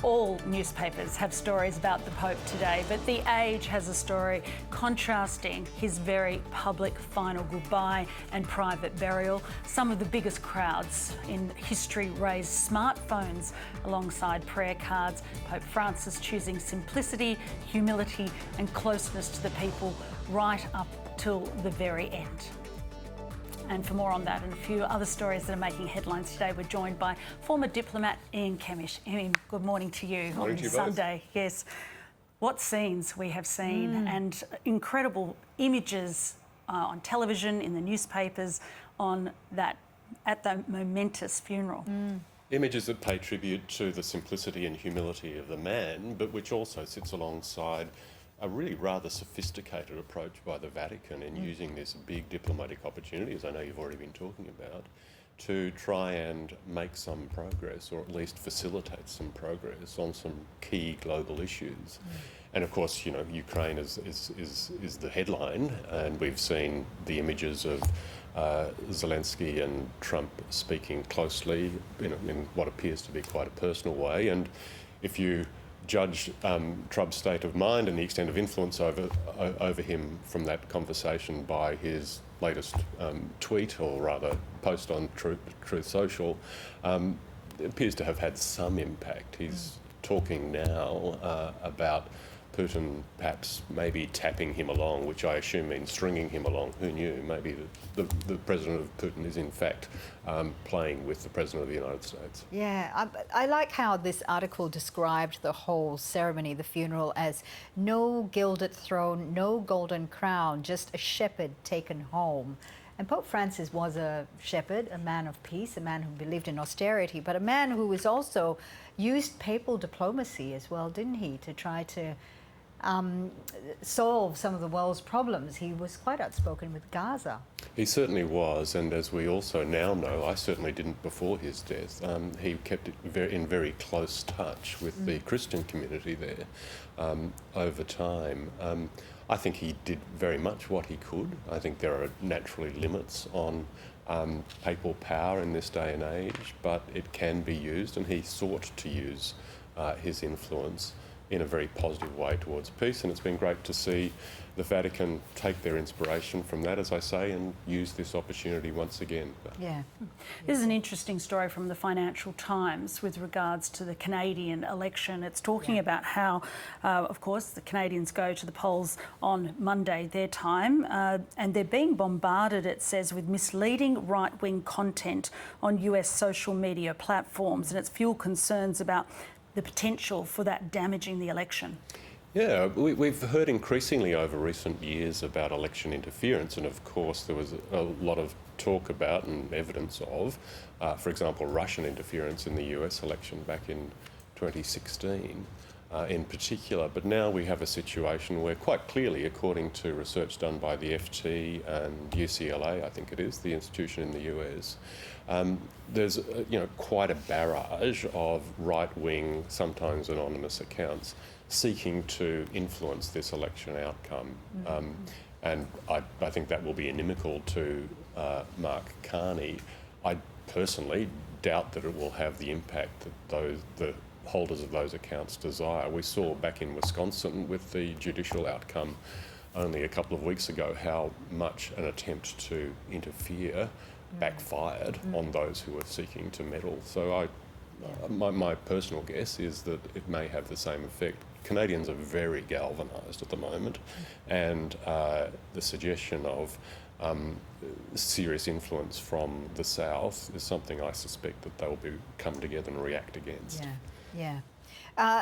All newspapers have stories about the Pope today, but The Age has a story contrasting his very public final goodbye and private burial. Some of the biggest crowds in history raised smartphones alongside prayer cards. Pope Francis choosing simplicity, humility and closeness to the people right up till the very end. And for more on that and a few other stories that are making headlines today, we're joined by former diplomat Ian Kemish. Ian, good morning to you on Sunday. Yes, what scenes we have seen and incredible images on television, in the newspapers, on that at the momentous funeral. Images that pay tribute to the simplicity and humility of the man, but which also sits alongside a really rather sophisticated approach by the Vatican in using this big diplomatic opportunity, as I know you've already been talking about, to try and make some progress, or at least facilitate some progress on some key global issues. And of course, you know, Ukraine is the headline, and we've seen the images of Zelensky and Trump speaking closely, you know, in what appears to be quite a personal way. And if you judge Trump's state of mind and the extent of influence over him from that conversation by his latest tweet, or rather post on Truth Social, it appears to have had some impact. He's talking now about Putin perhaps maybe tapping him along, which I assume means stringing him along. Who knew? Maybe the president of Putin is in fact playing with the president of the United States. Yeah, I like how this article described the whole ceremony, the funeral, as no gilded throne, no golden crown, just a shepherd taken home. And Pope Francis was a shepherd, a man of peace, a man who believed in austerity, but a man who was also used papal diplomacy as well, didn't he, to try to solve some of the world's problems. He was quite outspoken with Gaza. He certainly was, and as we also now know, I certainly didn't before his death, he kept it in very close touch with the Christian community there over time. I think he did very much what he could. I think there are naturally limits on papal power in this day and age, but it can be used, and he sought to use his influence in a very positive way towards peace, and it's been great to see the Vatican take their inspiration from that, as I say, and use this opportunity once again. Yeah. This is an interesting story from the Financial Times with regards to the Canadian election. It's talking about how, of course, the Canadians go to the polls on Monday, their time, and they're being bombarded, it says, with misleading right-wing content on US social media platforms, and it's fueled concerns about the potential for that damaging the election. Yeah, we've heard increasingly over recent years about election interference, and of course there was a lot of talk about and evidence of, for example, Russian interference in the US election back in 2016 in particular. But now we have a situation where quite clearly, according to research done by the FT and UCLA, I think it is, the institution in the US, there's quite a barrage of right-wing, sometimes anonymous accounts seeking to influence this election outcome. And I think that will be inimical to Mark Carney. I personally doubt that it will have the impact that the holders of those accounts desire. We saw back in Wisconsin with the judicial outcome only a couple of weeks ago how much an attempt to interfere backfired on those who were seeking to meddle. So my personal guess is that it may have the same effect. Canadians are very galvanised at the moment, and the suggestion of serious influence from the South is something I suspect that they'll come together and react against. Yeah.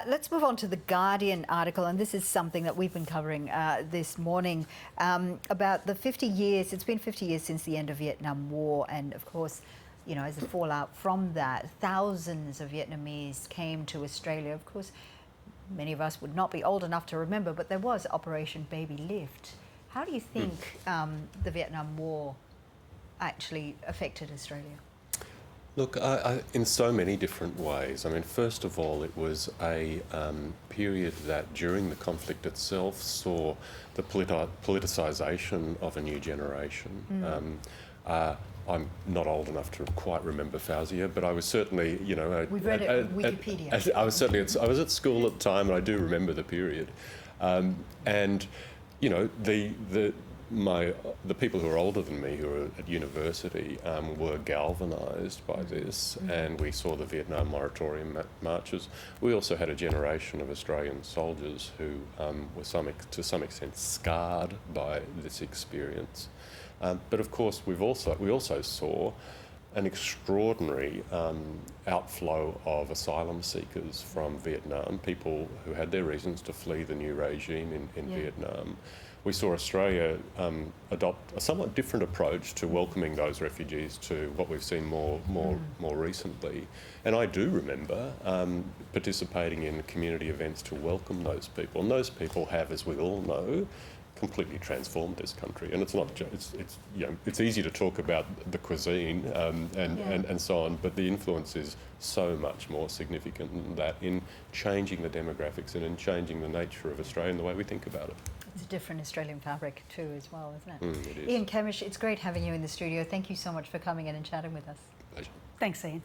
Let's move on to the Guardian article, and this is something that we've been covering this morning about the 50 years. It's been 50 years since the end of Vietnam War, and of course, you know, as a fallout from that, thousands of Vietnamese came to Australia. Of course, many of us would not be old enough to remember, but there was Operation Baby Lift. How do you think the Vietnam War actually affected Australia? Look, in so many different ways. I mean, first of all, it was a period that during the conflict itself saw the politicisation of a new generation. I'm not old enough to quite remember Fausia, but I was certainly, you know... We've read it on Wikipedia. I was at school at the time, and I do remember the period. And, you know, the people who are older than me, who are at university, were galvanised by this, and we saw the Vietnam moratorium marches. We also had a generation of Australian soldiers who were to some extent scarred by this experience. But of course, we also saw an extraordinary outflow of asylum seekers from Vietnam, people who had their reasons to flee the new regime in Vietnam. We saw Australia adopt a somewhat different approach to welcoming those refugees to what we've seen more recently. And I do remember participating in community events to welcome those people. And those people have, as we all know, completely transformed this country. And it's not just, it's easy to talk about the cuisine and so on, but the influence is so much more significant than that in changing the demographics and in changing the nature of Australia and the way we think about it. It's a different Australian fabric too as well, isn't it? It is. Ian Kemish, it's great having you in the studio. Thank you so much for coming in and chatting with us. Pleasure. Thanks, Ian.